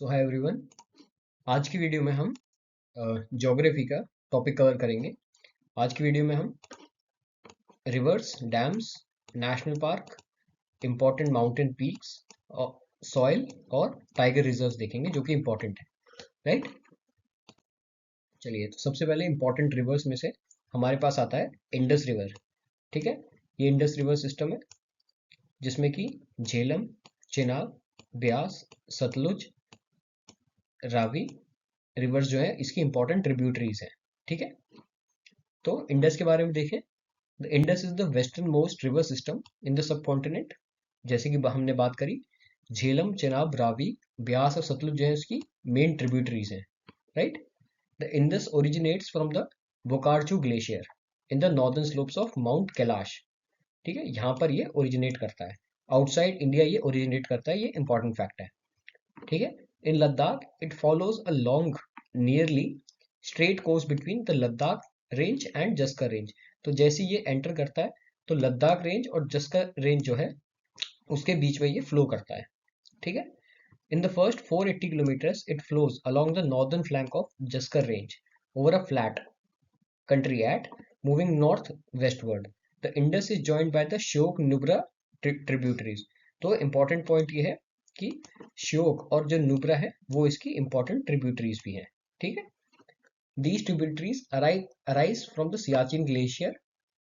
सो hi everyone. आज की video में हम ज्योग्राफी का टॉपिक कवर करेंगे। आज की वीडियो में हम reverse, dams, national park, important mountain peaks, soil और टाइगर रिजर्व्स देखेंगे जो कि इम्पोर्टेंट है, राइट। चलिए, तो सबसे पहले इम्पोर्टेंट रिवर्स में से हमारे पास आता है इंडस रिवर। ठीक है, ये इंडस रिवर सिस्टम है जिसमें कि झेलम, चेनाब, ब्यास, सतलुज, रावी रिवर्स जो है इसकी इंपॉर्टेंट ट्रिब्यूटरीज हैं। ठीक है, तो इंडस के बारे में देखें। The Indus is the western most river system in the sub continent. जैसे कि हमने बात करी, झेलम, चेनाब, रावी, ब्यास और सतलुज जो है इसकी मेन ट्रिब्यूटरीज हैं, right. The Indus originates from the Bokharchu glacier in the northern slopes of mount Kailash. ठीक है, यहाँ पर ये ओरिजिनेट करता है। आउटसाइड इंडिया ये ओरिजिनेट करता है, ये इंपॉर्टेंट फैक्ट है। ठीक है, in Ladakh it follows a long nearly straight course between the Ladakh range and Zaskar range. तो जैसे ये एंटर करता है तो लद्दाख रेंज और जस्कर रेंज जो है उसके बीच में ये फ्लो करता है। ठीक है, in the first 480 kilometres it flows along the northern flank of Zaskar range over a flat country at moving north westward. The Indus is joined by the Shyok Nubra tributaries. तो इम्पोर्टेंट पॉइंट ये है कि श्योक और जो नुब्रा है वो इसकी important tributaries भी हैं। ठीक है, these tributaries arise from the Siachen glacier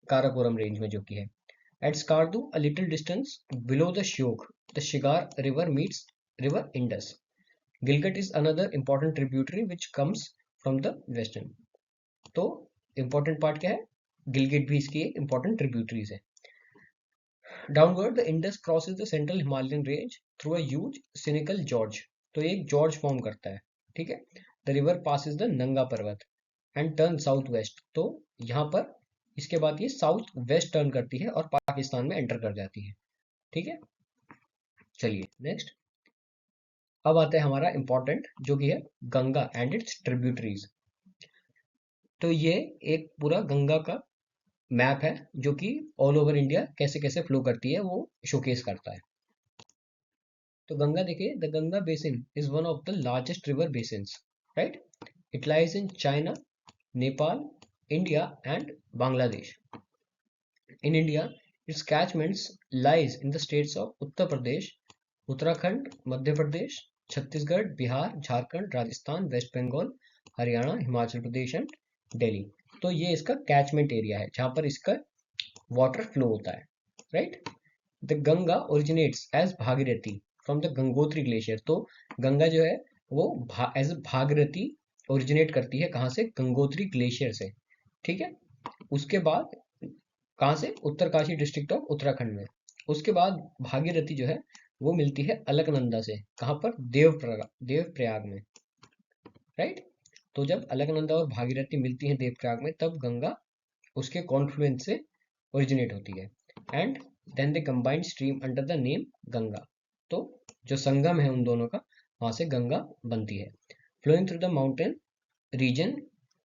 Karakoram range में जो कि है at Skardu a little distance below the Shyok the Shigar river meets river Indus. Gilgit is another important tributary which comes from the western. तो important part क्या है, गिलगिट भी इसकी एक इम्पोर्टेंट ट्रिब्यूटरीज है। Downward the Indus crosses the central Himalayan range through a huge cynical George. तो ये एक जॉर्ज फॉर्म करता है। ठीक है, द रिवर पासिस द नंगा पर्वत एंड टर्न साउथ वेस्ट। तो यहाँ पर इसके बाद ये साउथ वेस्ट टर्न करती है और पाकिस्तान में एंटर कर जाती है। ठीक है, चलिए नेक्स्ट। अब आता है हमारा इंपॉर्टेंट जो कि है गंगा एंड इट्स ट्रिब्यूटरीज। तो ये एक पूरा गंगा का मैप है जो कि ऑल ओवर इंडिया कैसे कैसे फ्लो करती है वो शोकेस करता है। तो गंगा देखिए, the Ganga basin is one of the largest river basins, right. It lies in China, Nepal, India and Bangladesh. In India its catchments lies in the states of Uttar Pradesh, Uttarakhand, Madhya Pradesh, Chhattisgarh, Bihar, Jharkhand, Rajasthan, west Bengal, Haryana, Himachal Pradesh and Delhi. तो ये इसका कैचमेंट एरिया है जहां पर इसका वाटर फ्लो होता है, right. The Ganga originates as Bhagirathi from the Gangotri glacier. तो गंगा जो है वो एज भागीरथी ओरिजिनेट करती है, कहाँ से, गंगोत्री ग्लेशियर से। ठीक है, उसके बाद कहाँ से, उत्तरकाशी डिस्ट्रिक्ट ऑफ उत्तराखंड में। उसके बाद भागीरथी जो है वो मिलती है अलकनंदा से, कहाँ पर, देवप्रयाग में, राइट। तो जब अलकनंदा और भागीरथी मिलती हैं देवप्रयाग में तब गंगा उसके कॉन्फ्लुएंस से ओरिजिनेट होती है and then they combined stream under the name Ganga. तो जो संगम है उन दोनों का, वहां से गंगा बनती है। Flowing through the mountain region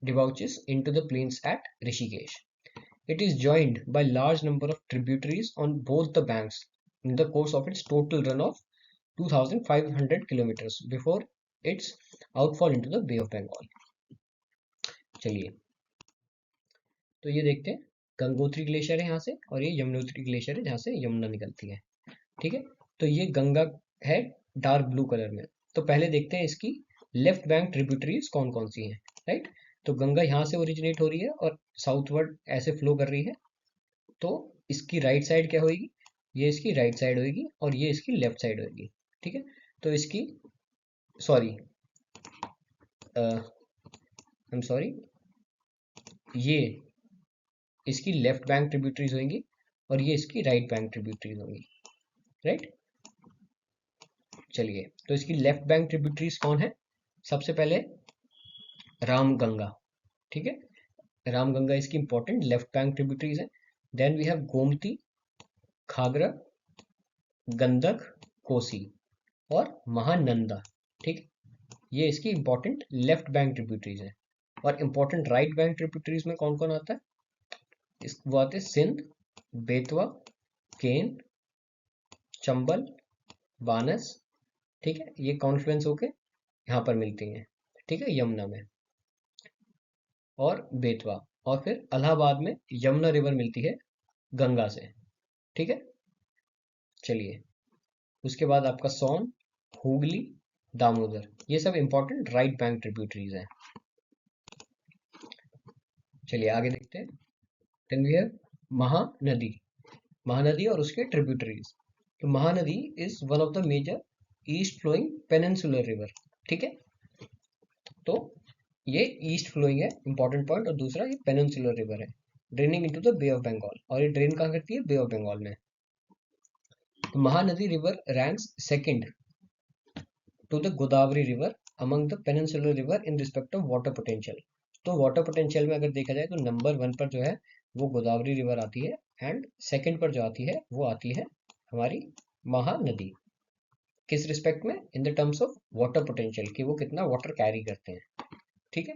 debouches into the plains at Rishikesh. It is joined by large number of tributaries on both the banks in the course of its total run of 2500 kilometers before its outfall into the Bay of Bengal. चलिए, तो ये देखते हैं, Gangotri glacier है यहाँ से और ये यमुनोत्री ग्लेशियर है जहाँ से यमुना निकलती है। ठीक है, तो ये गंगा है डार्क ब्लू कलर में। तो पहले देखते हैं इसकी लेफ्ट बैंक ट्रिब्यूटरीज कौन कौन सी हैं, राइट। तो गंगा यहाँ से ओरिजिनेट हो रही है और साउथवर्ड ऐसे फ्लो कर रही है। तो इसकी राइट साइड क्या होगी, ये इसकी राइट साइड होगी और ये इसकी लेफ्ट साइड होगी। ठीक है, तो इसकी सॉरी आई एम सॉरी, ये इसकी लेफ्ट बैंक ट्रिब्यूटरीज होंगी और ये इसकी राइट बैंक ट्रिब्यूटरीज होंगी, राइट। चलिए, तो इसकी लेफ्ट बैंक ट्रिब्यूटरीज कौन है, सबसे पहले रामगंगा। ठीक है, रामगंगा इसकी इंपॉर्टेंट लेफ्ट बैंक ट्रिब्यूटरीज है। Then we have Gomti, Ghaghara, Gandak, Kosi और महानंदा। ठीक, ये इसकी इंपॉर्टेंट लेफ्ट बैंक ट्रिब्यूटरीज है। और इंपॉर्टेंट राइट बैंक ट्रिब्यूटरीज में कौन कौन आता है, वो आते हैं सिंध, बेतवा, केन, चंबल, बानस। ठीक है, ये कॉन्फ्लुएंस होके यहाँ पर मिलती हैं, ठीक है, यमुना में और बेतवा। और फिर इलाहाबाद में यमुना रिवर मिलती है गंगा से, ठीक है। चलिए, उसके बाद आपका सोन, हुगली, दामोदर, ये सब इंपॉर्टेंट राइट बैंक ट्रिब्यूटरीज हैं। चलिए आगे देखते हैं। Then we have Mahanadi. Mahanadi और उसके ट्रिब्यूटरीज। तो Mahanadi is one of the major east flowing peninsular river, ठीक है। तो ये ईस्ट फ्लोइंग है, इंपॉर्टेंट पॉइंट। और दूसरा ये पेनिनसुलर रिवर है, draining into the bay of Bengal. और ये ड्रेन कहाँ करती है? बे ऑफ बंगाल में। तो Mahanadi river ranks second to the Godavari river among the peninsular river in respect of water potential. तो वाटर पोटेंशियल में अगर देखा जाए तो नंबर 1 पर जो है वो गोदावरी रिवर आती है, एंड सेकंड पर जो आती है वो आती है हमारी महानदी। किस रिस्पेक्ट में? In the terms of water potential, कि वो कितना वाटर कैरी करते हैं, ठीक है।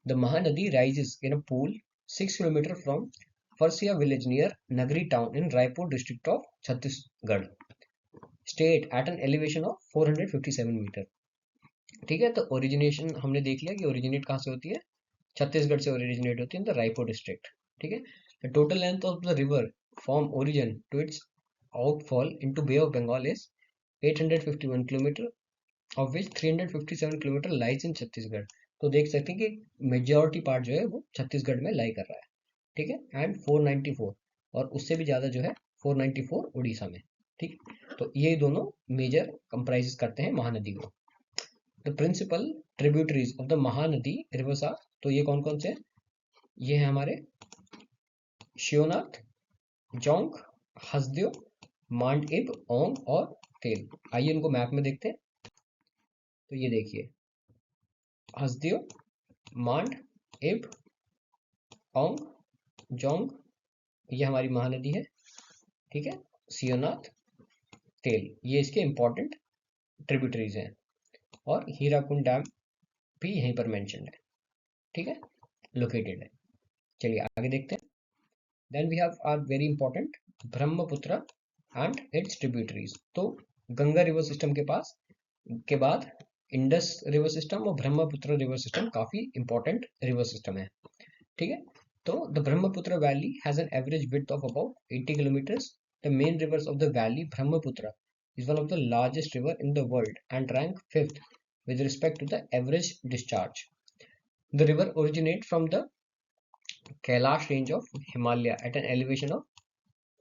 The Mahanadi rises in a pool 6 kilometre from Pharsiya village near Nagri town in Raipur district of Chhattisgarh state at an elevation of 457 metre, ठीक है। तो ओरिजिनेशन हमने देख लिया कि ओरिजिनेट कहाँ से होती है, छत्तीसगढ़ से ओरिजिनेट होती है इन द रायपुर डिस्ट्रिक्ट, ठीक है। The total length of the river from origin to its outfall into bay of Bengal is 851 kilometre, of which 357 kilometre lies in Chhattisgarh. तो देख सकते हैं कि मेजॉरिटी पार्ट जो है वो छत्तीसगढ़ में लाई कर रहा है, ठीक है। एंड 494, और उससे भी ज़्यादा जो है 494 उड़ीसा में, ठीक। तो ये दोनों मेजर कंप्राइज करते हैं महानदी को। The principal tributaries of the Mahanadi rivers are, तो ये कौन कौन से हैं? ये है हमारे शिवनाथ, जोंक, हसदेव, मांडइब, ओंग और तेल। आइए इनको मैप में देखते हैं। तो ये देखिए, हसदेव, मांड, इब, ओंग, जोंग, ये हमारी महानदी है, ठीक है। शिवनाथ, तेल, ये इसके इंपॉर्टेंट ट्रिब्यूटरीज हैं। और हीराकुंड डैम भी यहीं पर मेंशन है, ठीक है, लोकेटेड है। चलिए आगे देखते हैं। Then we have are very important Brahmaputra and its tributaries. तो गंगा रिवर सिस्टम के बाद इंडस रिवर सिस्टम और ब्रह्मपुत्र रिवर सिस्टम काफी इंपॉर्टेंट रिवर सिस्टम है, ठीक है। तो the Brahmaputra valley has an average width of about 80 kilometres. The main rivers of the valley Brahmaputra is one of the largest river in the world and rank 5th with respect to the average discharge. The river originates from the Kailash range of Himalaya at an elevation of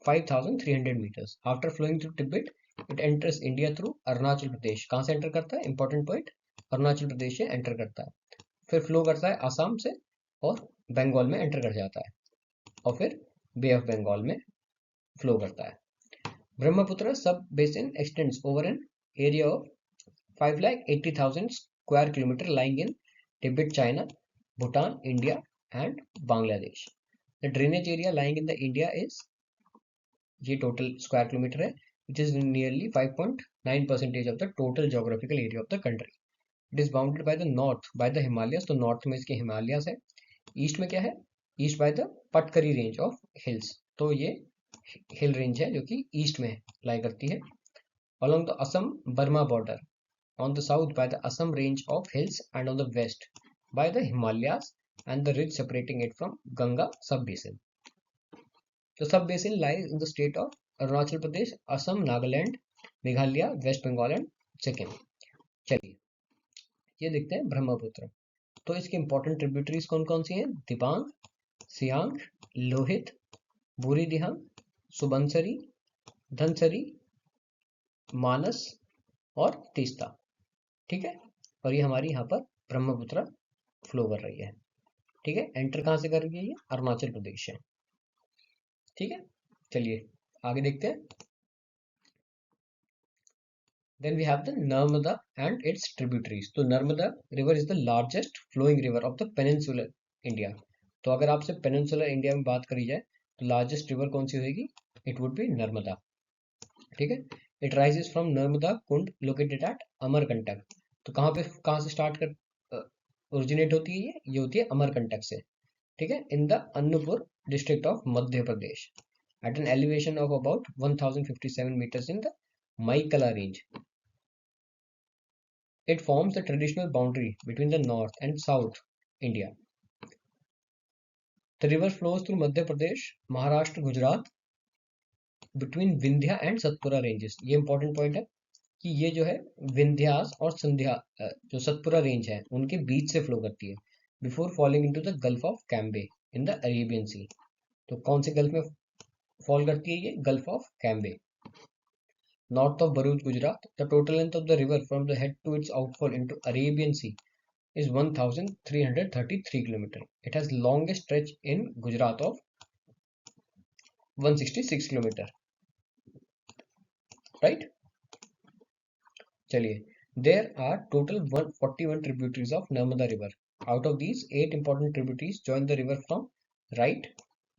5,300 meters. After flowing through Tibet, it enters India through Arunachal Pradesh. कहाँ से enter करता है? Important point, Arunachal Pradesh से enter करता है, फिर flow करता है आसाम से और बंगाल में एंटर कर जाता है, और फिर बे ऑफ बंगाल में फ्लो करता है। Brahmaputra sub-basin extends over an area of 5,80,000 square kilometer lying in Tibet, China, Bhutan, India and Bangladesh. The drainage area lying in the India is ये total square kilometer है, which is nearly 5.9% of the total geographical area of the country. It is bounded by the north by the Himalayas, तो north में इसके Himalayas है, east में क्या है? East by the Patkari range of hills, तो ये हिल रेंज है जो कि ईस्ट में लाई करती है। along the Assam Burma border, on the south by the Assam range of hills and on the west by the Himalayas and the ridge separating it from Ganga sub-basin. The sub-basin lies in the state of Arunachal Pradesh, Assam, Nagaland, Meghalaya, West Bengal and Sikkim. चलिए ये देखते हैं ब्रह्मपुत्र। तो इसके important tributaries कौन कौन सी हैं? दिबांग, सियांग, लोहित, बूढ़ी दिहांग, सुबनसरी, धनसरी, मानस और तीस्ता, ठीक है। और ये हमारी यहाँ पर ब्रह्मपुत्र फ्लो कर रही है, ठीक है। एंटर कहाँ से कर रही है? ये अरुणाचल प्रदेश से, ठीक है। चलिए आगे देखते हैं। Then we have the Narmada and its tributaries. तो Narmada river is the largest flowing river of the peninsular India. तो अगर आपसे पेनिनसुलर इंडिया में बात करी जाए तो लार्जेस्ट रिवर कौन सी होगी? इट वुड बी नर्मदा, ठीक है। It rises from Narmada Kund located at Amarkantak. तो कहाँ से स्टार्ट कर ओरिजिनेट होती है? ये होती है अमरकंटक से, ठीक है, in the Anuppur district of Madhya Pradesh at an elevation of about 1057 metres in the Maikala range. It forms the traditional boundary between the north and south India. The river flows through Madhya Pradesh, Maharashtra, Gujarat, between Vindhya and Satpura ranges. ये important point है कि ये जो है विंध्यास और संध्या जो Satpura range है उनके बीच से फ्लो करती है before falling into the gulf of Cambay in the Arabian sea. तो कौन से गल्फ में फॉल करती है ये? Gulf of Cambay. North of Bharuch, Gujarat, the total length of the river from the head to its outfall into Arabian Sea is 1333 km. It has longest stretch in Gujarat of 166 km. Right? चलिए, there are total 141 tributaries of Narmada River. Out of these, 8 important tributaries join the river from right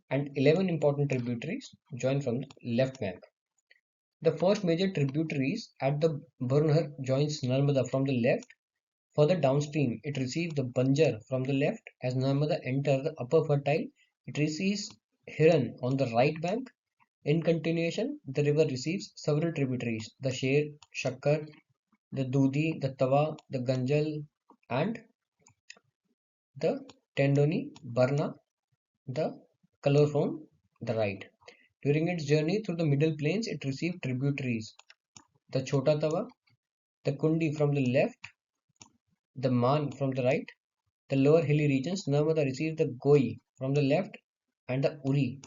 and 11 important tributaries join from the left bank. The first major tributaries at the Burner joins Narmada from the left. Further downstream, it receives the Banjar from the left. As Narmada enters the upper fertile, it receives Hiran on the right bank. In continuation, the river receives several tributaries: the Sher, Shakkar, the Dudi, the Tawa, the Ganjal, and the Tendoni, Barna, the Kalor from the right. During its journey through the middle plains, it received tributaries: the Chota Tawa, the Kundi from the left, the Man from the right. The lower hilly regions, Narmada receives the Goi from the left and the Uri,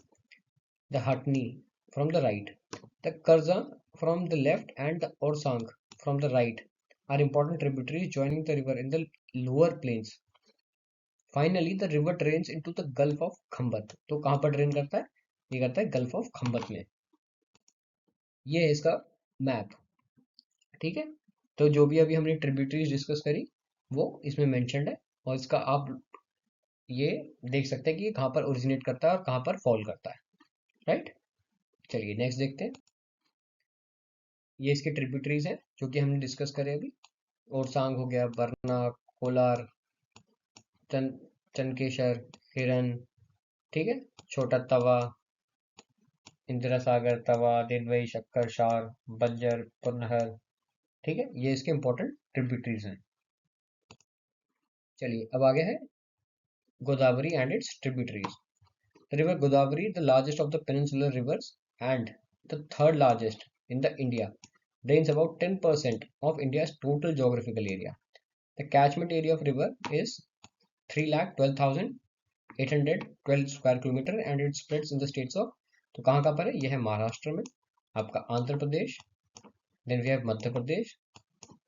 the Hatni from the right. The Karza from the left and the Orsang from the right are important tributaries joining the river in the lower plains. Finally, the river drains into the Gulf of Khambat. तो कहाँ पर drain करता है? ये करता है gulf of खम्बत में. ये है इसका मैप. ठीक है, तो जो भी अभी हमने ट्रिब्यूटरीज डिस्कस करी वो इसमें मेंशन्ड है और इसका आप ये देख सकते हैं कि ये कहाँ पर ओरिजिनेट करता है और कहाँ पर फॉल करता है. राइट, चलिए नेक्स्ट देखते हैं. ये इसके ट्रिब्यूटरीज हैं जो कि हमने डिस्कस करे अभी. ओरसांग हो गया, बरना, कोलार, चनकेश्वर, हिरन, ठीक है, छोटा तवा, इंदिरा सागर, तवा, दिनवई, शक्कर, शार, बंजर, पुनहर. ठीक है, ये इसके इंपॉर्टेंट ट्रिब्यूटरीज हैं. चलिए अब आगे है Godavari and its tributaries. The river Godavari, the largest of the peninsular rivers and the third largest in the India, drains about 10% of India's total geographical area. The catchment area of river is 3,12,812 square kilometer and it spreads in the states of. तो कहाँ कहाँ पर है? यह है महाराष्ट्र में, आपका Andhra Pradesh, then we have Madhya Pradesh,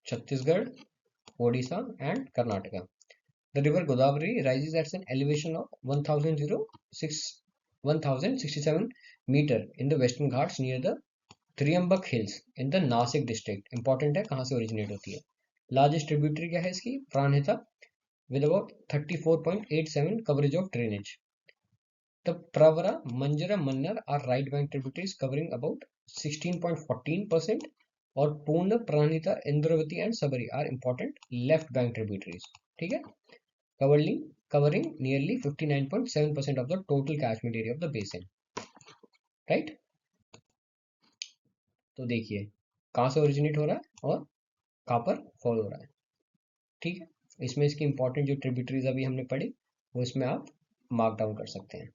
Chhattisgarh, Odisha and Karnataka. The river Godavari rises at an elevation of 1067 meter in the Western Ghats near the Triambak Hills in the Nasik district. Important है कहाँ से ओरिजिनेट होती है. Largest tributary क्या है इसकी? Pranahita with about 34.87 coverage of drainage. The Pravara, Manjara, Mannar are right bank tributaries covering about 16.14% और पूर्ण, Pranahita, Indravati and Sabari are important left bank tributaries. ठीक है, covering nearly 59.7% of the total catchment area of the basin. Right? तो देखिए कहाँ से originate हो रहा है और कहाँ पर फॉल हो रहा है. ठीक है, इसमें इसकी इंपॉर्टेंट जो ट्रिब्यूटरीज अभी हमने पढ़ी वो इसमें आप मार्क डाउन कर सकते हैं.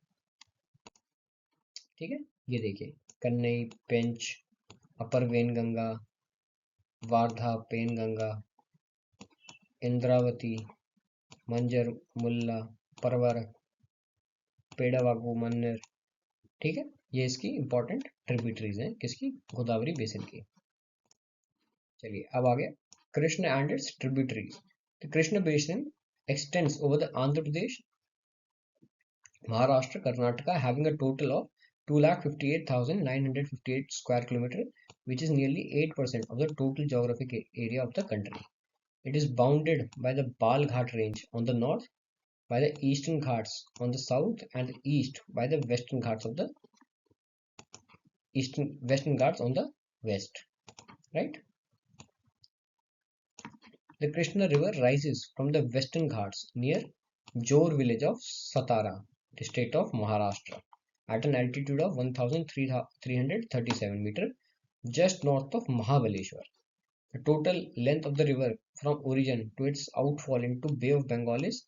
ठीक है, ये देखिए कन्नई, पेंच, अपर वेनगंगा, वारधा, पेनगंगा, इंद्रावती, मंजर, मुल्ला, परवर, पेड़ावागू, मन्नर. ठीक है, ये इसकी इंपॉर्टेंट ट्रिब्यूटरीज हैं किसकी? गोदावरी बेसिन की. चलिए अब आगे Krishna and its tributaries. The Krishna basin extends over the Andhra Pradesh, Maharashtra, Karnataka, having a total of 2,58,958 square kilometer, which is nearly 8% of the total geographic area of the country. It is bounded by the Bal Ghat range on the north, by the Eastern Ghats on the south, and the east by the Western Ghats of the Western Ghats on the west. Right? The Krishna River rises from the Western Ghats near Jor village of Satara, the state of Maharashtra, at an altitude of 1,337 meter, just north of Mahabaleshwar. The total length of the river from origin to its outfall into Bay of Bengal is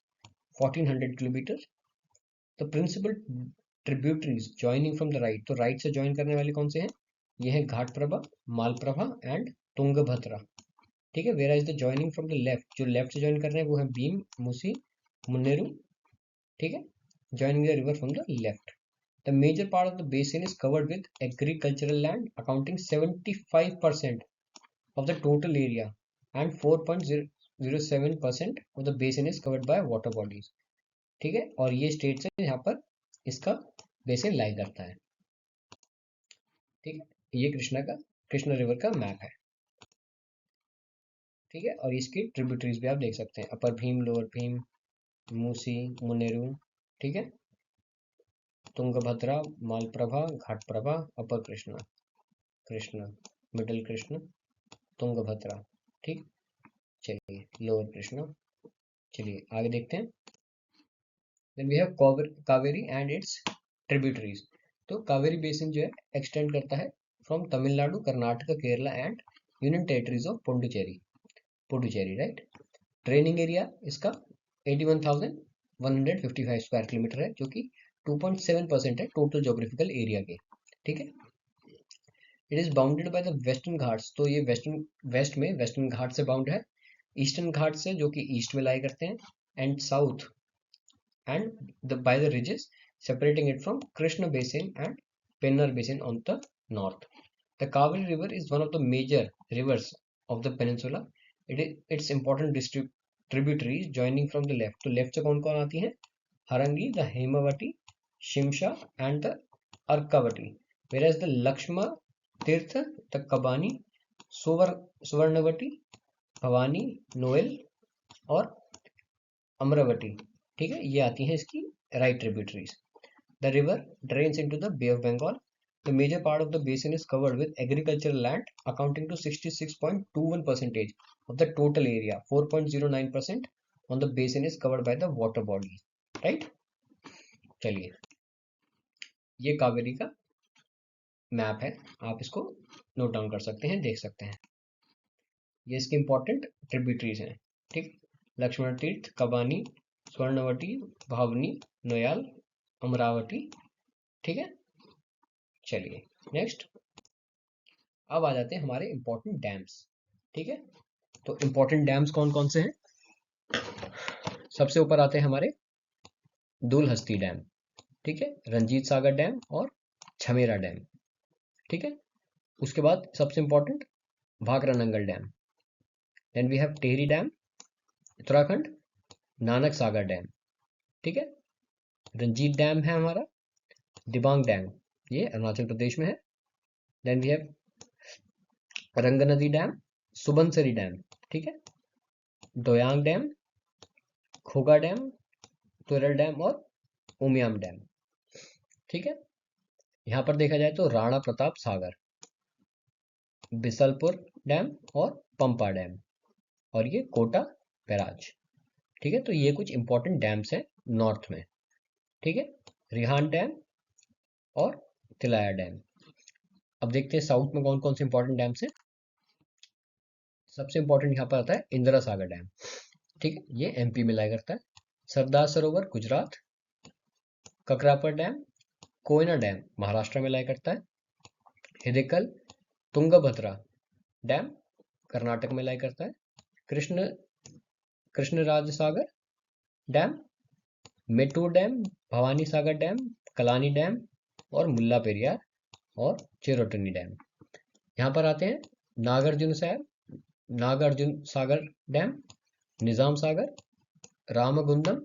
1400 kilometers. The principal tributaries joining from the right, तो right से join करने वाले कौन से हैं? ये है Ghataprabha, Malaprabha and Tungabhadra. ठीक है, where is the joining from the left, जो लेफ्ट से ज्वाइन कर रहे हैं वो है भीम, मुसी, मुन्नेरू। ठीक है, joining the river from the left. The major part of the basin is covered with agricultural land, accounting 75% of the total area, and 4.007% of the basin is covered by water bodies. ठीक है, और ये states है यहाँ पर इसका basin लाई करता है। ठीक है, ये कृष्णा रिवर का मैप है। ठीक है, और इसकी ट्रिब्यूटरीज भी आप देख सकते हैं, अपर भीम, लोअर भीम, मूसी, मुनेरू। ठीक है, तुंगभद्रा, मालप्रभा, घाटप्रभा, अपर कृष्णा, कृष्णा, मिडिल कृष्णा, तुंगभद्रा। ठीक, चलिए लोअर कृष्णा। चलिए आगे देखते हैं। Then we have Kaveri and its tributaries. तो कावेरी बेसिन जो है एक्सटेंड करता है from Tamil Nadu, Karnataka, Kerala and union territories of Puducherry, right. Draining area इसका 81,155 स्क्वायर किलोमीटर है, जो कि 2.7% है टोटल जोग्राफिकल एरिया के। ठीक है, it is bounded by the western Ghats, तो ये वेस्टर्न घाट से बाउंड है, ईस्टर्न घाट से जो कि ईस्ट में लाई करते हैं, and south and by the ridges separating it from Krishna Basin and Pennar Basin on the north. The Kaveri River is one of the major rivers of the peninsula. Its important tributaries joining from the left. तो left से कौन कौन आती हैं? Harangi, the Hemavati, Shimsha and the Arkavati. Whereas the Lakshma Tirtha, the Kabani, Suvarnavati, Bhavani, Noel और अमरावती। ठीक है, ये आती हैं इसकी right tributaries. The river drains into the bay of Bengal. The major part of the basin is covered with agricultural land accounting to 66.21% of the total area. 4.09% on the basin is covered by the water body, right. चलिए, ये कावेरी का map है, आप इसको note down कर सकते हैं, देख सकते हैं। ये इसके इंपॉर्टेंट ट्रिब्यूटरीज हैं। ठीक, लक्ष्मण तीर्थ, कबानी, स्वर्णवती, भावनी, नोयाल, अमरावती। ठीक है, चलिए नेक्स्ट। अब आ जाते हैं हमारे इंपॉर्टेंट डैम्स। ठीक है, तो इंपॉर्टेंट डैम्स कौन कौन से हैं? सबसे ऊपर आते हैं हमारे दुलहस्ती डैम। ठीक है, रंजीत सागर डैम और छमेरा डैम। ठीक है, उसके बाद सबसे important Bhakra Nangal dam. Then we have Tehri dam Uttarakhand, Nanak Sagar dam. ठीक है, रंजीत डैम है हमारा, दिबांग डैम ये अरुणाचल प्रदेश में है। Then we have Ranganadi dam, Subansiri dam. ठीक है, Doyang dam, Khoga dam, Tural dam और उमियाम डैम। ठीक है, यहाँ पर देखा जाए तो राणा प्रताप सागर, बिसलपुर डैम और पंपा डैम, और ये कोटा बैराज। ठीक है, तो ये कुछ इंपॉर्टेंट डैम्स हैं नॉर्थ में। ठीक है, रिहान डैम और तिलाया डैम। अब देखते हैं साउथ में कौन कौन से इंपॉर्टेंट डैम्स हैं। सबसे इंपॉर्टेंट यहाँ पर आता है इंदिरा सागर डैम। ठीक है, ये एमपी में लाया करता है। सरदार सरोवर गुजरात, ककरापर डैम, कोयना डैम महाराष्ट्र में लाया करता है। हिडेकल तुंगभद्रा डैम कर्नाटक में लाया करता है। कृष्णराज सागर डैम, मेटूर डैम, भवानी सागर डैम, कलानी डैम और मुल्ला पेरियार और चेरोटनी डैम। यहाँ पर आते हैं नागार्जुन सागर डैम, निजाम सागर, रामगुंडम,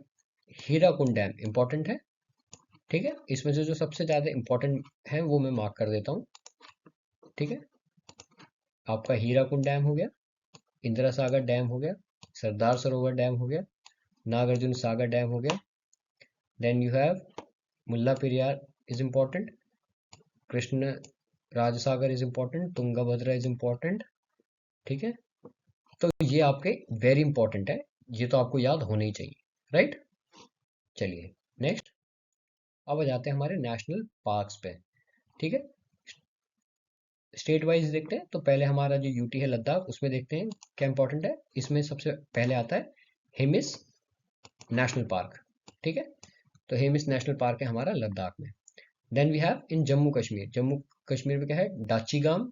हीराकुंड डैम इंपॉर्टेंट है। ठीक है, इसमें से जो सबसे ज्यादा इंपॉर्टेंट है वो मैं मार्क कर देता हूँ। ठीक है, आपका हीराकुंड डैम हो गया, इंदिरा सागर डैम हो गया, सरदार सरोवर डैम हो गया, नागार्जुन सागर डैम हो गया। Then you have Mulla Periyar is important, Krishna Raja Sagar is important, Tungabhadra is important. ठीक है, तो ये आपके वेरी इंपॉर्टेंट है, ये तो आपको याद होने ही चाहिए, राइट। चलिए नेक्स्ट, अब आ जाते हैं हमारे नेशनल पार्क्स पे। ठीक है, स्टेट वाइज देखते हैं तो पहले हमारा जो यूटी है लद्दाख, उसमें देखते हैं क्या इंपॉर्टेंट है। इसमें सबसे पहले आता है हेमिस नेशनल पार्क। ठीक है, तो हेमिस नेशनल पार्क है हमारा लद्दाख में। Then we have in Jammu Kashmir, Jammu Kashmir में क्या है, डाचीगाम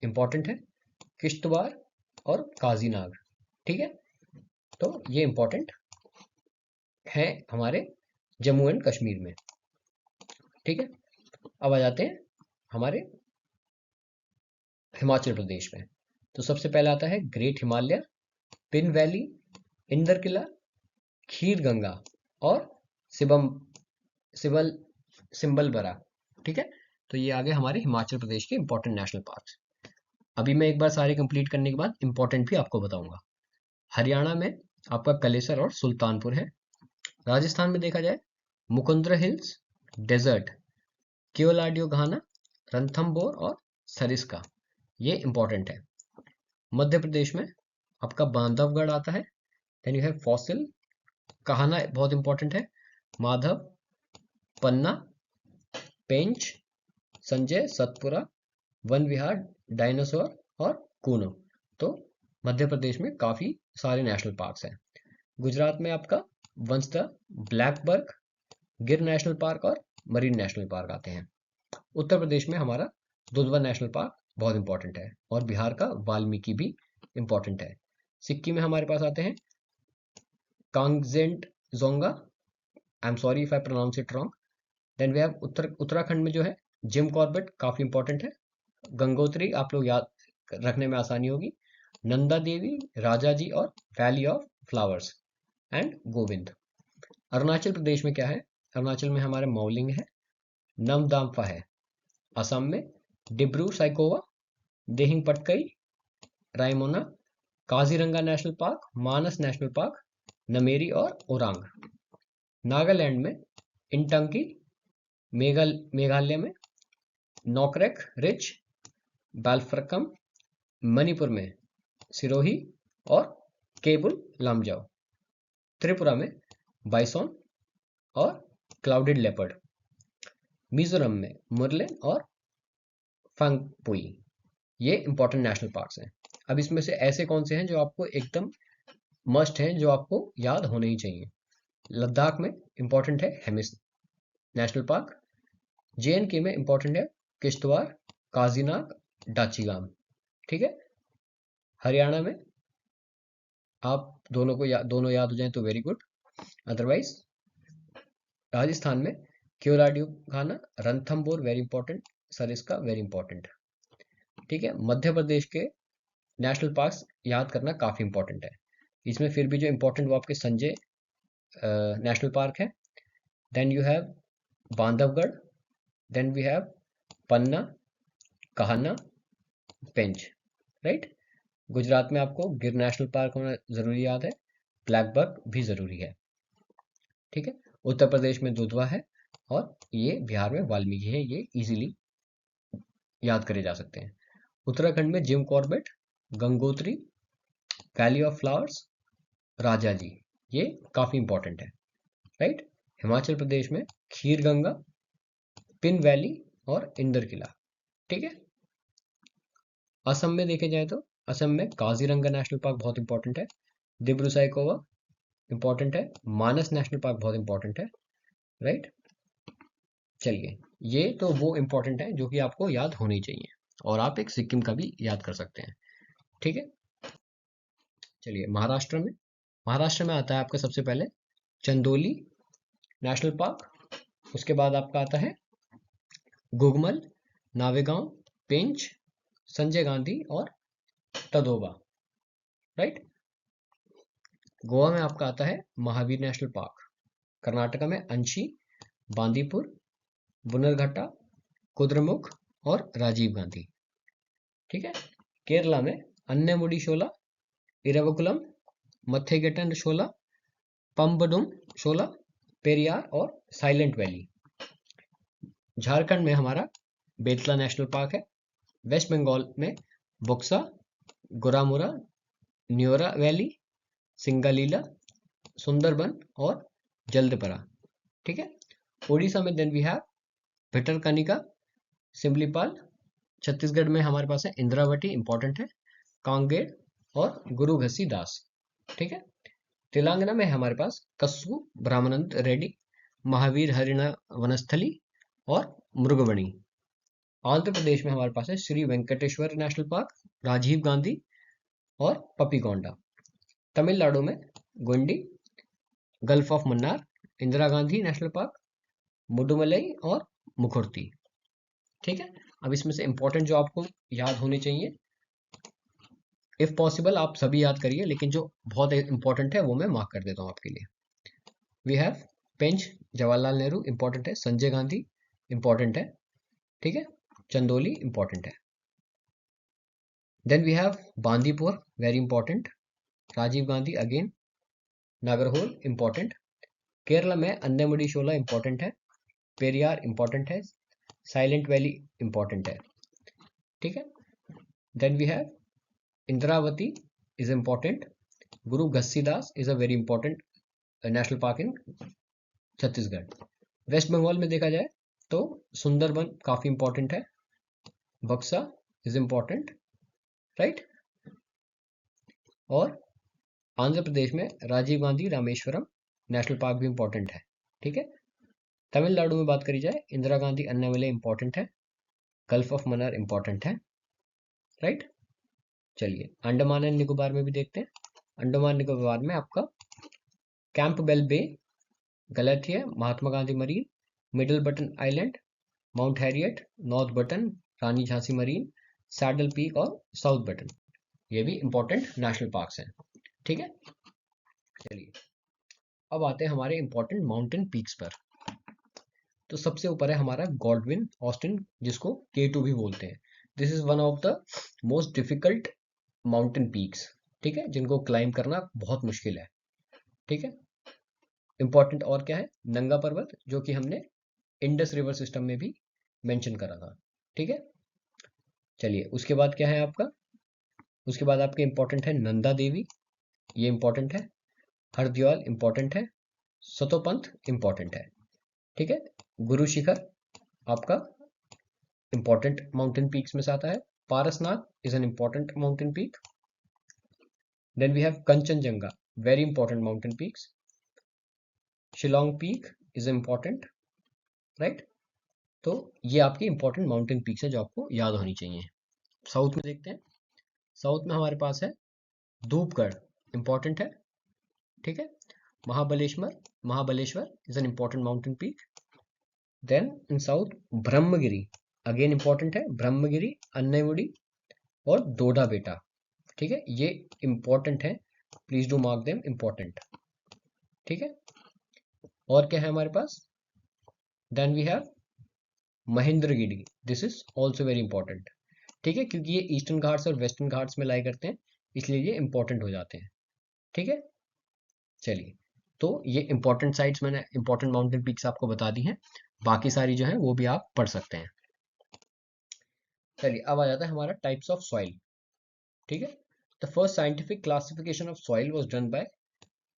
इंपॉर्टेंट है, किश्तवाड़ और काजीनाग। ठीक है, तो ये इंपॉर्टेंट है हमारे जम्मू एंड कश्मीर में। ठीक है, अब आ जाते हैं हमारे हिमाचल प्रदेश में। तो सबसे पहला आता है ग्रेट हिमालय, पिन वैली, इंदर किला, खीर गंगा और सिबम सिबल सिंबलबरा। ठीक है, तो ये आगे हमारे हिमाचल प्रदेश के इंपॉर्टेंट नेशनल पार्क्स। अभी मैं एक बार सारे कंप्लीट करने के बाद इंपॉर्टेंट भी आपको बताऊंगा। हरियाणा में आपका कलेसर और सुल्तानपुर है। राजस्थान में देखा जाए मुकुंद्र हिल्स डेजर्ट, केओलाडियो घाना, रणथंबोर और सरिस्का, ये इंपॉर्टेंट है। मध्य प्रदेश में आपका बांधवगढ़ आता है। देन यू हैव फॉसिल, कहाना बहुत इंपॉर्टेंट है, माधव, पन्ना, पेंच, संजय, सतपुरा, वन विहार, डायनासोर और कूनो। तो मध्य प्रदेश में काफी सारे नेशनल पार्क्स हैं। गुजरात में आपका वंशता, ब्लैकबर्ग, गिर नेशनल पार्क और मरीन नेशनल पार्क आते हैं। उत्तर प्रदेश में हमारा दुधवा नेशनल पार्क बहुत इंपॉर्टेंट है और बिहार का वाल्मीकि भी इंपॉर्टेंट है। सिक्किम में हमारे पास आते हैं Khangchendzonga, I am sorry if I pronounce it wrong. Then we have Uttarakhand में जो है जिम कॉर्बेट, काफी इंपॉर्टेंट है। गंगोत्री आप लोग याद रखने में आसानी होगी। नंदा देवी, राजा जी और valley of flowers and Govind. Arunachal Pradesh में क्या है, अरुणाचल में हमारे मौलिंग है, नमदाम्फा है। असम में डिब्रू साइकोवा, देहिंग पटकई, रायमोना, काजीरंगा नेशनल पार्क, मानस नेशनल पार्क, नमेरी और ओरांग। नागालैंड में इंटंकी, मेघालय में नोकरेक रिच, बालफ्रकम, मणिपुर में सिरोही और केबुल लामजाओ, त्रिपुरा में बाइसोन और क्लाउडेड लेपर्ड, मिजोरम में मुरलेन और फंगपुई। ये इंपॉर्टेंट नेशनल पार्क्स हैं। अब इसमें से ऐसे कौन से हैं जो आपको एकदम मस्ट हैं, जो आपको याद होने ही चाहिए। लद्दाख में इंपॉर्टेंट है हेमिस नेशनल पार्क। JNK में इंपॉर्टेंट है किश्तवाड़, काजीनाग, डाचीगाम। ठीक है, हरियाणा में आप दोनों याद हो जाएं तो वेरी गुड। अदरवाइज राजस्थान में क्योलाडियो खाना, Ranthambore very important, Sariska very important. ठीक है, मध्य प्रदेश के नेशनल पार्क्स याद करना काफी इंपॉर्टेंट है। इसमें फिर भी जो इंपॉर्टेंट वो आपके संजय नेशनल पार्क है। Then you have Bandhavgarh, then we have Panna, Kanha, Pench. Right, Gujarat में आपको गिर नेशनल पार्क होना जरूरी याद है, ब्लैकबर्ग भी जरूरी है। ठीक है, उत्तर प्रदेश में दुधवा है और ये बिहार में वाल्मीकि है, ये इजीली याद करे जा सकते हैं। उत्तराखंड में Jim Corbett, Gangotri, valley of flowers, Rajaji, ये काफी इंपॉर्टेंट है। राइट, हिमाचल प्रदेश में खीर गंगा, पिन वैली और इंदर किला। ठीक है, असम में देखे जाए तो असम में काजीरंगा नेशनल पार्क बहुत इंपॉर्टेंट है, दिब्रू साइकोवा इंपॉर्टेंट है, मानस नेशनल पार्क बहुत इंपॉर्टेंट है। राइट, चलिए, ये तो वो इंपॉर्टेंट है जो कि आपको याद होनी चाहिए, और आप एक सिक्किम का भी याद कर सकते हैं। ठीक है, चलिए महाराष्ट्र में आता है आपका सबसे पहले चंदोली नेशनल पार्क, उसके बाद आपका आता है गुगमल, नावेगांव, पेंच, संजय गांधी और तदोबा। राइट, गोवा में आपका आता है महावीर नेशनल पार्क, कर्नाटका में अंशी, बांदीपुर, बुनरघट्टा, कुद्रेमुख और राजीव गांधी। ठीक है, केरला में अन्नेमुडी शोला, इरवकुलम, मथेगेटन शोला, पम्बडुम शोला, पेरियार और साइलेंट वैली। झारखंड में हमारा बेतला नेशनल पार्क है। वेस्ट बंगाल में बुक्सा, गोरामुरा, न्योरा वैली, सिंगालीला, सुंदरबन और जल्दपरा। ठीक है, उड़ीसा में then we have Bhitarkanika, Simlipal, Chhattisgarh में हमारे पास है इंद्रावती, इंपॉर्टेंट है, कांगेर और गुरु घसीदास, ठीक है। तेलंगाना में हमारे पास कस्सू, ब्रह्मानंद रेड्डी, महावीर हरिण वनस्थली और मृगवणी। आंध्र प्रदेश में हमारे पास है श्री वेंकटेश्वर नेशनल पार्क, राजीव गांधी और पपीकोंडा। तमिलनाडु में Guindy, gulf of Mannar, Indira Gandhi national park, Mudumalai और मुखुर्ती, ठीक है। अब इसमें से इंपॉर्टेंट जो आपको याद होने चाहिए, इफ पॉसिबल आप सभी याद करिए, लेकिन जो बहुत इंपॉर्टेंट है वो मैं मार्क कर देता हूँ आपके लिए। We have Pench Jawaharlal Nehru, important है। संजय गांधी इंपॉर्टेंट है, ठीक है। चंदोली इंपॉर्टेंट है। Then we have Bandipur, very important. Rajiv Gandhi again. Nagarhole important. Kerala में अन्नमुडी शोला इंपॉर्टेंट है। पेरियार इंपॉर्टेंट है। साइलेंट वैली इंपॉर्टेंट है, ठीक है। Then we have Indravati is important. Guru Ghasidas is a very important national park in Chhattisgarh. West Bengal में देखा जाए तो सुंदरबन काफी इंपॉर्टेंट है। बक्सा इज इंपॉर्टेंट, राइट। और आंध्र प्रदेश में राजीव गांधी रामेश्वरम नेशनल पार्क भी इंपॉर्टेंट है, ठीक है। तमिलनाडु में बात करी जाए, इंदिरा गांधी अन्नामलई इंपॉर्टेंट है। गल्फ ऑफ मन्नार इंपॉर्टेंट है, राइट। चलिए अंडमान एंड निकोबार में भी देखते हैं। अंडमान निकोबार में आपका Campbell bay, Galathea, Mahatma Gandhi marine, middle button island, mount Harriet, north button, Rani Jhansi marine, saddle peak और साउथ बटन, ये भी इंपॉर्टेंट नेशनल पार्क्स हैं, ठीक है। चलिए अब आते हैं हमारे इंपॉर्टेंट माउंटेन पीक्स पर। तो सबसे ऊपर है हमारा गॉडविन ऑस्टिन, जिसको K2 भी बोलते हैं। This is one of the most difficult mountain peaks, ठीक है, जिनको क्लाइम करना बहुत मुश्किल है, ठीक है। इंपॉर्टेंट और क्या है, नंगा पर्वत, जो कि हमने इंडस रिवर सिस्टम में भी मेंशन करा था, ठीक है। चलिए उसके बाद क्या है आपका, उसके बाद आपके इंपॉर्टेंट है नंदा देवी, ये इंपॉर्टेंट है। हरद्वाल इंपॉर्टेंट है। सतोपंथ इंपॉर्टेंट है, ठीक है। गुरु शिखर आपका इंपॉर्टेंट माउंटेन पीक्स में से आता है। Parasnath is an important mountain peak. Then we have Kanchenjunga, very important mountain peaks. Shillong peak is important, right. तो ये आपकी इंपॉर्टेंट माउंटेन पीक्स है जो आपको याद होनी चाहिए। साउथ में देखते हैं। साउथ में हमारे पास है धूपगढ़, इंपॉर्टेंट है, ठीक है। Mahabaleshwar, Mahabaleshwar is an important mountain peak. Then in south Brahmagiri, again important है। ब्रह्मगिरी, अन्नैमुडी और डोडा बेटा, ठीक है, ये इंपॉर्टेंट है, please do mark them important, ठीक है। और क्या है हमारे पास, then we have Mahendragiri, this is also very important, ठीक है, क्योंकि ये ईस्टर्न घाट्स और वेस्टर्न घाट्स में लाई करते हैं, इसलिए ये इंपॉर्टेंट हो जाते हैं, ठीक है। चलिए तो ये इंपॉर्टेंट साइट्स मैंने इंपॉर्टेंट माउंटेन पीक्स आपको बता दी हैं, बाकी सारी जो है वो भी आप पढ़ सकते हैं। चलिए अब आ जाता है हमारा टाइप्स ऑफ सॉइल, ठीक है। The first scientific classification of soil was done by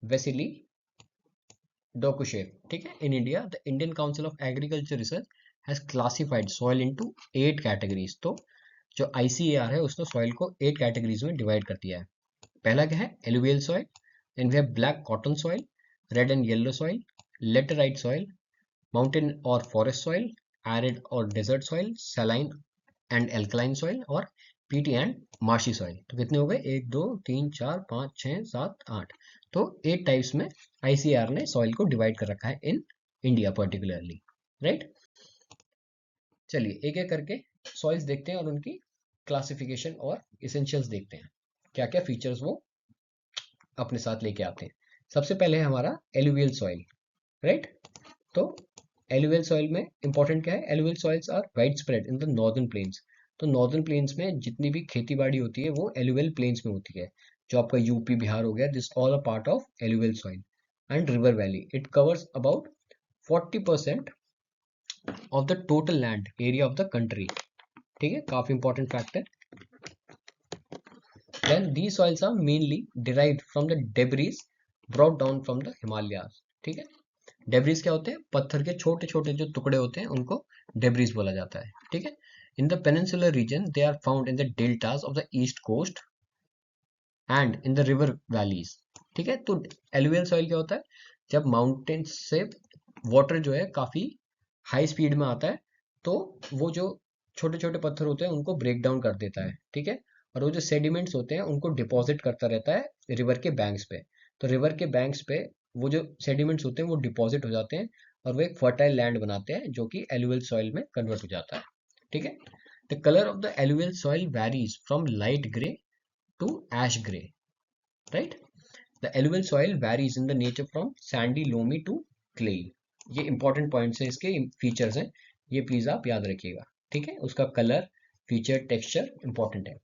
Vasily Dokuchaev, ठीक है। In India the Indian Council of Agriculture Research has classified soil into 8 categories. तो जो ICAR है उसने सॉइल को 8 कैटेगरीज में डिवाइड कर दिया है। पहला क्या है, alluvial soil, then we have black cotton soil, red and yellow soil, laterite soil, mountain और फॉरेस्ट सॉइल, एरिड और desert soil, saline and alkaline soil और पीटी एंड मार्शी सॉइल। तो कितने हो गए, 1 2 3 4 5 6 7 8। तो 8 टाइप्स में ICAR ने सॉइल को डिवाइड कर रखा है इन इंडिया पर्टिकुलरली, राइट। चलिए एक एक करके सॉइल्स देखते हैं और उनकी क्लासिफिकेशन और इसेंशियल्स देखते हैं, क्या क्या फीचर्स वो अपने साथ लेके आते हैं। सबसे पहले है हमारा एलुवियल सॉइल, राइट। तो एलुवियल सॉइल में इंपॉर्टेंट क्या है, alluvial soils are wide spread in the northern plains. तो नॉर्दर्न प्लेन्स में जितनी भी खेती बाड़ी होती है वो एलुवियल प्लेन्स में होती है, जो आपका यूपी बिहार हो गया, this all a part of alluvial soil. And river valley, it covers about 40% of the total land area of the country, ठीक है, काफी इंपॉर्टेंट फैक्ट है। Then these soils are mainly derived from the debris brought down from the Himalayas, ठीक है। Debris क्या होते हैं, पत्थर के छोटे छोटे जो टुकड़े होते हैं उनको डेब्रीज बोला जाता है, ठीक है। In the peninsular region they are found in the deltas of the east coast and in the river valleys. ठीक है, तो एलुवियल सॉइल क्या होता है, जब माउंटेन्स से वाटर जो है काफी हाई स्पीड में आता है तो वो जो छोटे छोटे पत्थर होते हैं उनको ब्रेक डाउन कर देता है। ठीक है, और वो जो सेडिमेंट्स होते हैं उनको डिपॉजिट करता रहता है रिवर के बैंक्स पे। तो रिवर के बैंक्स पे वो जो सेडिमेंट्स होते हैं वो डिपॉजिट हो जाते हैं और वो एक फर्टाइल लैंड बनाते हैं जो कि एलुवियल सॉइल में कन्वर्ट हो जाता है। ठीक है, the colour of the alluvial soil varies from light grey to ash gray, right? The alluvial soil varies in the nature from sandy, loamy to clay. ये इंपॉर्टेंट पॉइंट्स हैं, इसके features हैं, ये प्लीज आप याद रखिएगा। ठीक है, उसका कलर, फीचर, टेक्सचर इंपॉर्टेंट है।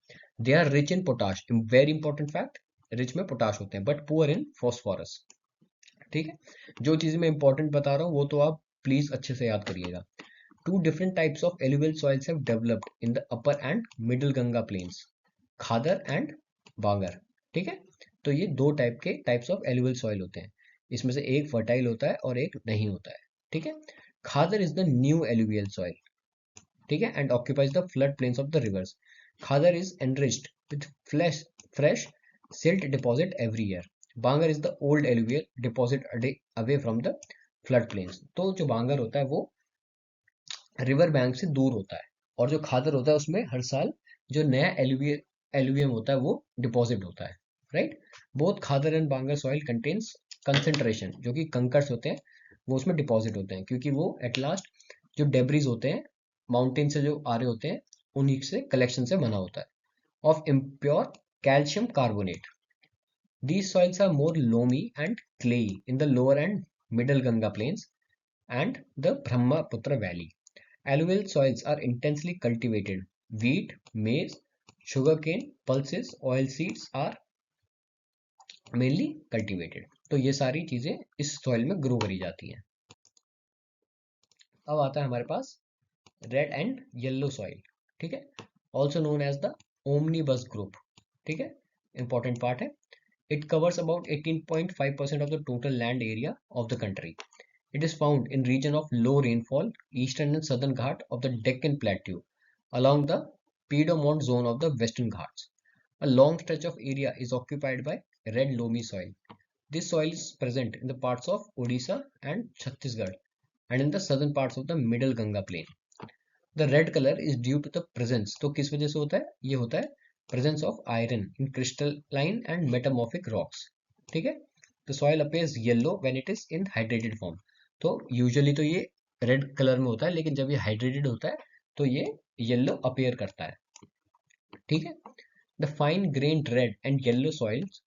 They are rich in potash, very important fact, rich में पोटाश होते हैं बट पुअर इन फॉस्फोरस। ठीक है, जो चीजें मैं इंपॉर्टेंट बता रहा हूँ वो तो आप प्लीज अच्छे से याद करिएगा। Two different types of alluvial soils have developed in the upper and middle Ganga plains, khadar and bangar. ठीक है, तो ये दो टाइप्स ऑफ एलुवियल सॉइल होते हैं, इसमें से एक फर्टाइल होता है और एक नहीं होता है। ठीक है, khadar is the new alluvial soil, ठीक है, and occupies the flood plains of the rivers. Khadar is enriched with fresh silt deposit every year. Bangar is the old alluvial deposit away from the flood plains. तो जो बांगर होता है वो river bank से दूर होता है और जो खादर होता है उसमें हर साल जो नया एलुवियम होता है वो डिपॉजिट होता है, right. Both khadar and bangar soil contains concentration, जो कि कंकर्स होते हैं वो उसमें डिपॉजिट होते हैं क्योंकि वो एट लास्ट जो डेब्रीज होते हैं माउंटेन से जो आ रहे होते हैं उन्हीं से कलेक्शन से बना होता है of impure calcium carbonate. These soils are more loamy and clayey in the lower and middle Ganga plains and the Brahmaputra valley. Alluvial soils are intensely cultivated. Wheat, maize, sugarcane, pulses, oilseeds are mainly cultivated. तो ये सारी चीजें इस soil में grow करी जाती हैं। अब आता है हमारे पास रेड एंड येलो सॉइल। ठीक है, also known as the omnibus group. ठीक है, इंपॉर्टेंट पार्ट है। It covers about 18.5% of the total land area of the country. It is found in region of low rainfall, eastern and southern Ghat of the Deccan Plateau, along the Piedmont zone of the western Ghats. A long stretch of area is occupied by red loamy soil. This soil is present in the parts of Odisha and Chhattisgarh and in the southern parts of the middle Ganga plain. The red color is due to the presence, तो किस वजह से होता है, ये होता है presence of iron in crystalline and metamorphic rocks. ठीक है, the soil appears yellow when it is in hydrated form. तो usually तो ये red color में होता है लेकिन जब ये hydrated होता है तो ये yellow appear करता है। ठीक है, the fine grained red and yellow soils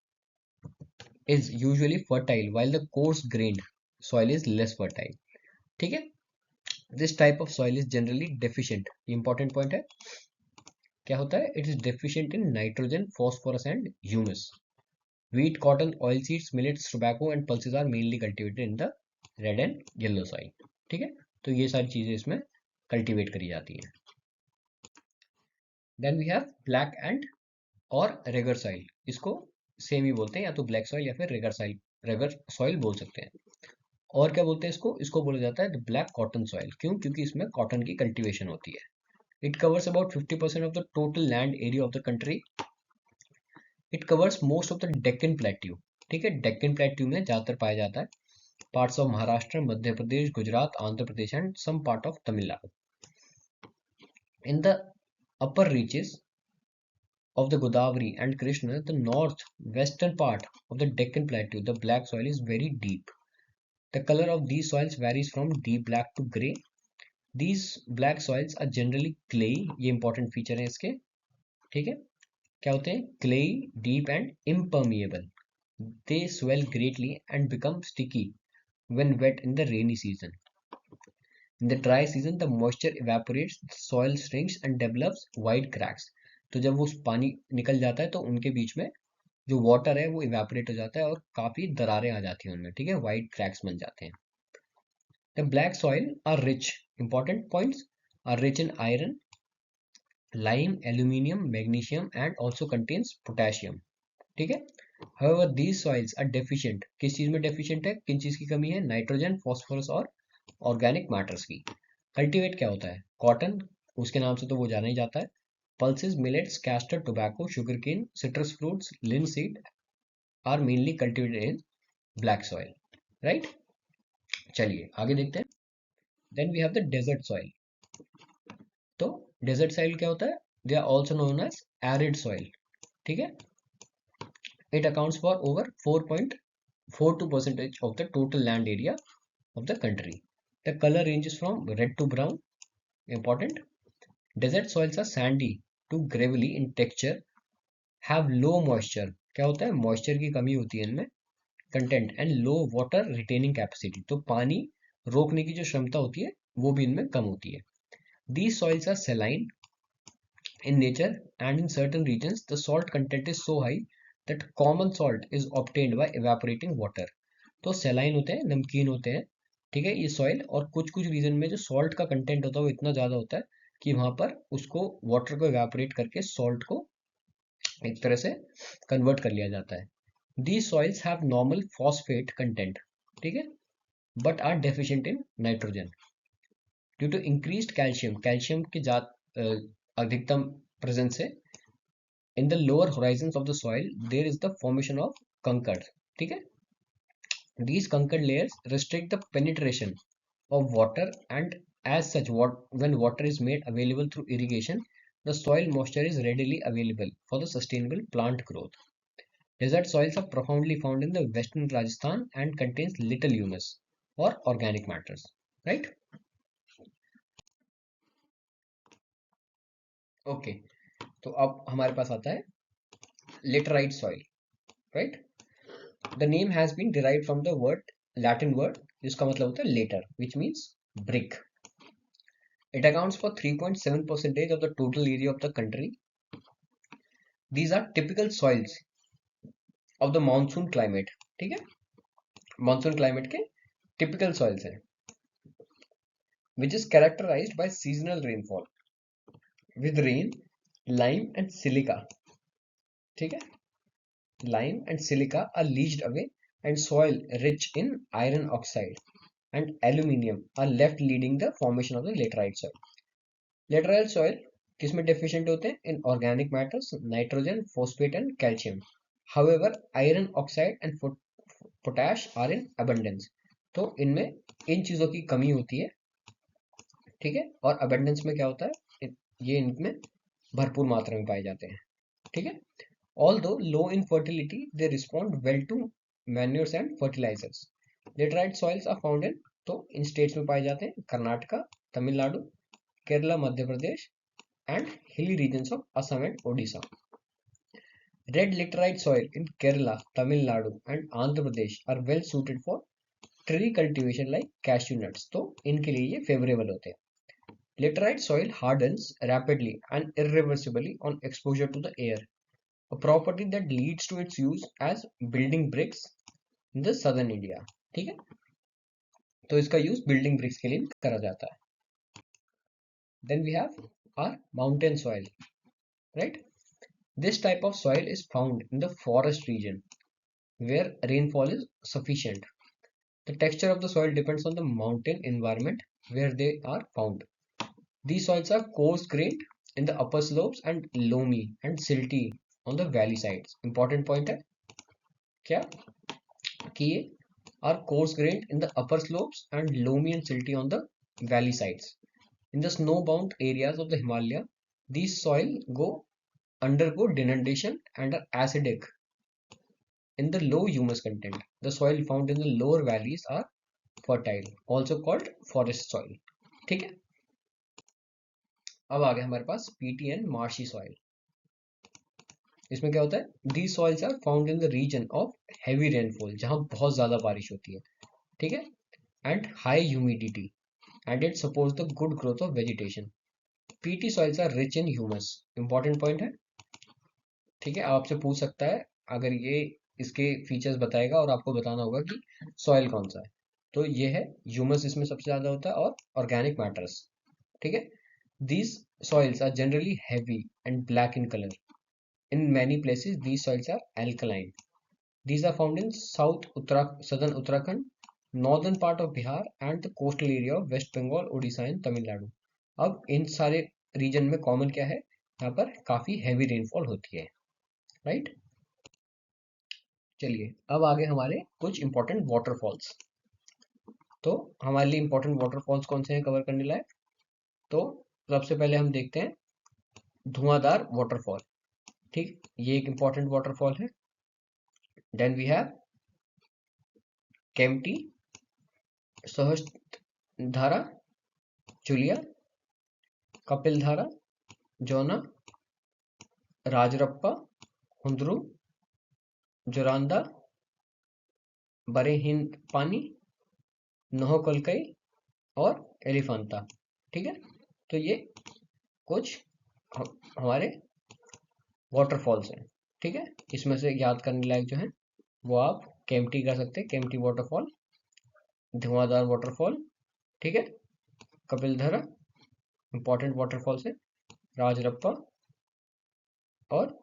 is usually fertile while the coarse grained soil is less fertile. ठीक है, this type of soil is generally deficient. Important point है, क्या होता है, it is deficient in nitrogen, phosphorus and humus. Wheat, cotton, oilseeds, millets, tobacco and pulses are mainly cultivated in the red and yellow soil. ठीक है, तो ये सारी चीजें इसमें कल्टीवेट करी जाती हैं। Then we have black and और रेगर सॉइल। इसको सेम ही बोलते हैं, या तो ब्लैक सॉइल या फिर रेगर सॉइल बोल सकते हैं। और क्या बोलते हैं इसको, इसको बोला जाता है ब्लैक कॉटन सॉइल। क्यों, क्योंकि इसमें कॉटन की कल्टीवेशन होती है। It covers about 50% of the total land area of the country. It covers most of the Deccan Plateau. ठीक है, डेक्कन प्लेट्यू में ज़्यादातर पाया जाता है। Parts of Maharashtra, Madhya Pradesh, Gujarat, Andhra Pradesh and some part of Tamil Nadu. In the upper reaches of the Godavari and Krishna, the north-western part of the Deccan Plateau, the black soil is very deep. The color of these soils varies from deep black to grey. These black soils are generally clayey. ये important feature है इसके। ठीक है, क्या होते हैं, clayey, deep and impermeable. They swell greatly and become sticky when wet in the rainy season. In the dry season, the moisture evaporates, the soil shrinks and develops wide cracks. तो जब वो पानी निकल जाता है तो उनके बीच में जो वाटर है वो इवेपोरेट हो जाता है और काफी दरारें आ जाती हैं उनमें। ठीक है, वाइड क्रैक्स बन जाते हैं। The black soil are rich. Important points are rich in iron, lime, aluminium, magnesium and also contains potassium. ठीक है, however these soils are deficient. किस चीज में deficient है, किन चीज की कमी है, नाइट्रोजन, फॉस्फोरस और ऑर्गेनिक मैटर्स की। कल्टीवेट क्या होता है, कॉटन, उसके नाम से तो वो जाना ही जाता है। Pulses, millets, castor, tobacco, sugar cane, citrus fruits, linseed are mainly cultivated in black soil, right. चलिए आगे देखते हैं। Then we have the desert soil. तो डेजर्ट सॉइल क्या होता है? They are also known as arid soil, ठीक है। It accounts for over 4.42% of the total land area of the country. The color ranges from red to brown. Important. Desert soils are sandy to gravelly in texture, have low moisture. क्या होता है? Moisture की कमी होती है इनमें, content, and low water retaining capacity, तो पानी रोकने की जो क्षमता होती है वो भी इनमें कम होती है। These soils are saline in nature, and in certain regions the salt content is so high that common salt is obtained by evaporating water. तो सेलाइन होते हैं, नमकीन होते हैं, ठीक है, ये सॉइल, और कुछ कुछ रीजन में जो सॉल्ट का कंटेंट होता है वो इतना ज़्यादा होता है कि वहाँ पर उसको वाटर को एवापोरेट करके सॉल्ट को एक तरह से कन्वर्ट कर लिया जाता है। These soils have normal phosphate content, ठीक है, but are deficient in nitrogen due to increased calcium, calcium की अधिकतम प्रेजेंस से in the lower horizons of the soil there is the formation of कंकड़, ठीक है। These conquered layers restrict the penetration of water, and as such when water is made available through irrigation, the soil moisture is readily available for the sustainable plant growth. Desert soils are profoundly found in the western Rajasthan and contains little humus or organic matters, right? Okay, तो अब हमारे पास आता है laterite soil, right? The name has been derived from the Latin word जिसका मतलब होता है later, which means brick. It accounts for 3.7% of the total area of the country. These are typical soils of the monsoon climate, ठीक है, monsoon climate के typical soils हैं, which is characterized by seasonal rainfall with rain, lime and silica, ठीक है, lime and silica are leached away and soil rich in iron oxide and aluminium are left leading the formation of the laterite soil. Laterite soil किसमें deficient होते हैं? In organic matters, nitrogen, phosphate and calcium. However, iron oxide and potash are in abundance. तो इनमें इन चीजों की कमी होती है, ठीक है, और abundance में क्या होता है? ये इनमें भरपूर मात्रा में पाए जाते हैं, ठीक है। Although low in fertility, they respond well to manures and fertilizers. Laterite soils are found in, तो इन states में पाए जाते हैं Karnataka, Tamil Nadu, Kerala, Madhya Pradesh and hilly regions of Assam and Odisha. Red laterite soil in Kerala, Tamil Nadu and Andhra Pradesh are well suited for tree cultivation like cashew nuts. तो इनके लिए ये favorable होते हैं. Laterite soil hardens rapidly and irreversibly on exposure to the air, a property that leads to its use as building bricks in the southern India, ठीक है, तो इसका यूज building bricks के लिए करा जाता है. Then we have our mountain soil, right? This type of soil is found in the forest region where rainfall is sufficient. The texture of the soil depends on the mountain environment where they are found. These soils are coarse-grained in the upper slopes and loamy and silty on the valley sides. Important point है क्या कि ये are coarse-grained in the upper slopes and loamy and silty on the valley sides. In the snow-bound areas of the Himalaya, these soil undergo denudation and are acidic in the low humus content. The soil found in the lower valleys are fertile, also called forest soil, ठीक है। अब आ गया हमारे पास PT and marshy soil. इसमें क्या होता है? These soils are found in the region of heavy rainfall, जहां बहुत ज्यादा बारिश होती है, ठीक है, and high humidity, and it supports the good growth of vegetation. PT soils are rich in humus. Important point है, ठीक है, आपसे पूछ सकता है अगर ये इसके फीचर्स बताएगा और आपको बताना होगा कि सॉइल कौन सा है, तो ये है ह्यूमस इसमें सबसे ज्यादा होता है और ऑर्गेनिक मैटर्स, ठीक है। These soils are generally heavy and black in color. In many places, these soils are alkaline. These are found in southern Uttarakhand, northern part of Bihar, and the coastal area of West Bengal, Odisha, and Tamil Nadu. अब इन सारे reason में common क्या है, यहाँ पर काफी heavy rainfall होती है, राइट। चलिए अब आगे हमारे कुछ इंपॉर्टेंट वाटरफॉल्स। तो हमारे लिए इंपॉर्टेंट वाटरफॉल्स कौन से हैं कवर करने लायक? तो सबसे पहले हम देखते हैं धुआंधार वाटरफॉल। ठीक, ये एक इंपॉर्टेंट वाटरफॉल है। Then we have Kempty, Sahastradhara, जुलिया, कपिल धारा, जोना, राजरप्पा, हुंद्रू, जोरांदा, बरेहिंद पानी, नोहकलकई और एलिफेंटा। ठीक है, तो ये कुछ हमारे वाटरफॉल्स हैं। ठीक है, इसमें से याद करने लायक जो है वो आप केम्प्टी कर सकते हैं, केम्प्टी वाटरफॉल, धुआंधार वाटरफॉल, ठीक है, कपिलधारा इंपॉर्टेंट वाटरफॉल्स है, राजरप्पा और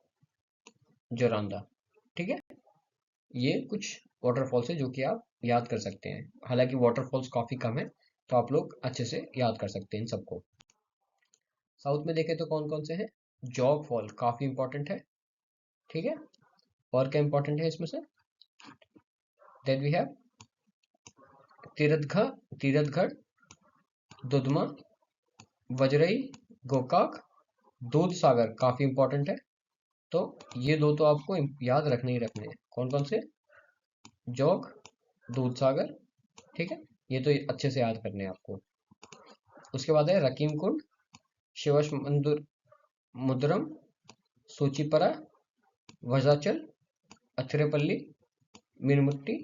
जोरांदा। ठीक है, ये कुछ वाटरफॉल्स है जो कि आप याद कर सकते हैं। हालांकि वाटरफॉल्स काफी कम है, तो आप लोग अच्छे से याद कर सकते हैं इन सबको। साउथ में देखें तो कौन कौन से हैं? जॉग फॉल काफी इंपॉर्टेंट है। ठीक है, और क्या इंपॉर्टेंट है इसमें से? Then we have Tirathgarh, Dudhma, Vajrai, Gokak, Dudh Sagar काफी इंपॉर्टेंट है। तो ये दो तो आपको याद रखने ही रखने हैं। कौन कौन से? जोग, दूध सागर। ठीक है, ये तो अच्छे से याद करने हैं आपको। उसके बाद है रकीम कुंड, शिवश मंदिर, मुद्रम, सूचीपरा, वजाचल, अथिरेपल्ली, मीरमुट्टी,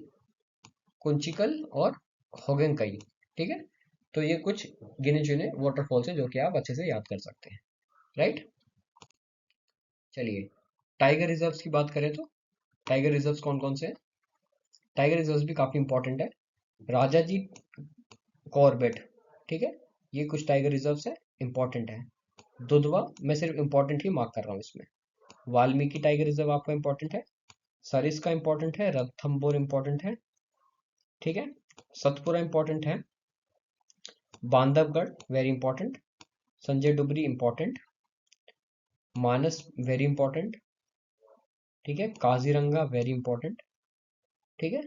कुंचिकल और होगेंकई। ठीक है, तो ये कुछ गिने चुने वाटरफॉल्स है जो कि आप अच्छे से याद कर सकते हैं, राइट। चलिए टाइगर रिजर्व्स की बात करें तो टाइगर रिजर्व्स कौन कौन से हैं? टाइगर रिजर्व्स भी काफी इंपॉर्टेंट है। राजा जी कॉर्बेट, ठीक है, ये कुछ टाइगर रिजर्व्स है, इंपॉर्टेंट है। दुधवा मैं सिर्फ इंपॉर्टेंट ही मार्क कर रहा हूँ इसमें। वाल्मीकि टाइगर रिजर्व आपका इंपॉर्टेंट है। सरिस्का इंपॉर्टेंट है, रणथंभौर इंपॉर्टेंट है। ठीक है, सतपुरा इंपॉर्टेंट है, Bandhavgarh very important, Sanjay Dubri important, Manas very important. ठीक है, काजीरंगा वेरी इंपॉर्टेंट। ठीक है,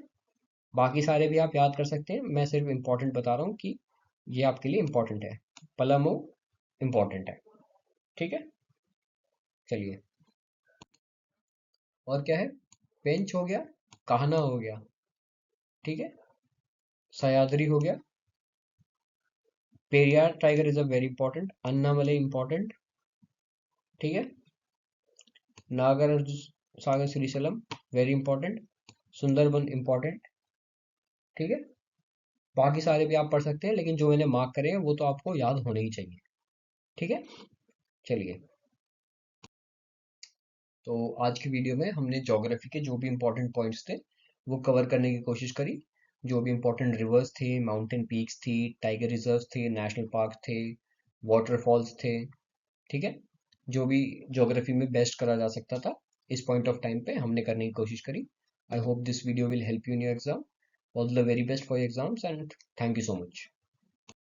बाकी सारे भी आप याद कर सकते हैं, मैं सिर्फ इंपॉर्टेंट बता रहा हूँ कि ये आपके लिए इंपॉर्टेंट है। पलामू इंपॉर्टेंट है। ठीक है, चलिए और क्या है? पेंच हो गया, कान्हा हो गया, ठीक है, सह्याद्री हो गया, Periyar tiger reserve very important, Annamalai important. ठीक है, Nagarjuna Sagar Srisailam very important, Sundarban important. ठीक है, बाकी सारे भी आप पढ़ सकते हैं, लेकिन जो मैंने मार्क करे हैं वो तो आपको याद होने ही चाहिए। ठीक है, चलिए तो आज की वीडियो में हमने ज्योग्राफी के जो भी इंपॉर्टेंट पॉइंट्स थे वो कवर करने की कोशिश करी। जो भी इंपॉर्टेंट रिवर्स थे, माउंटेन पीक्स थी, टाइगर रिजर्व्स थे, नेशनल पार्क थे, वाटरफॉल्स थे। ठीक है, जो भी ज्योग्राफी में बेस्ट करा जा सकता था इस पॉइंट ऑफ टाइम पे हमने करने की कोशिश करी। I hope this video will help you in your exam. All the very best for your exams and thank you so much.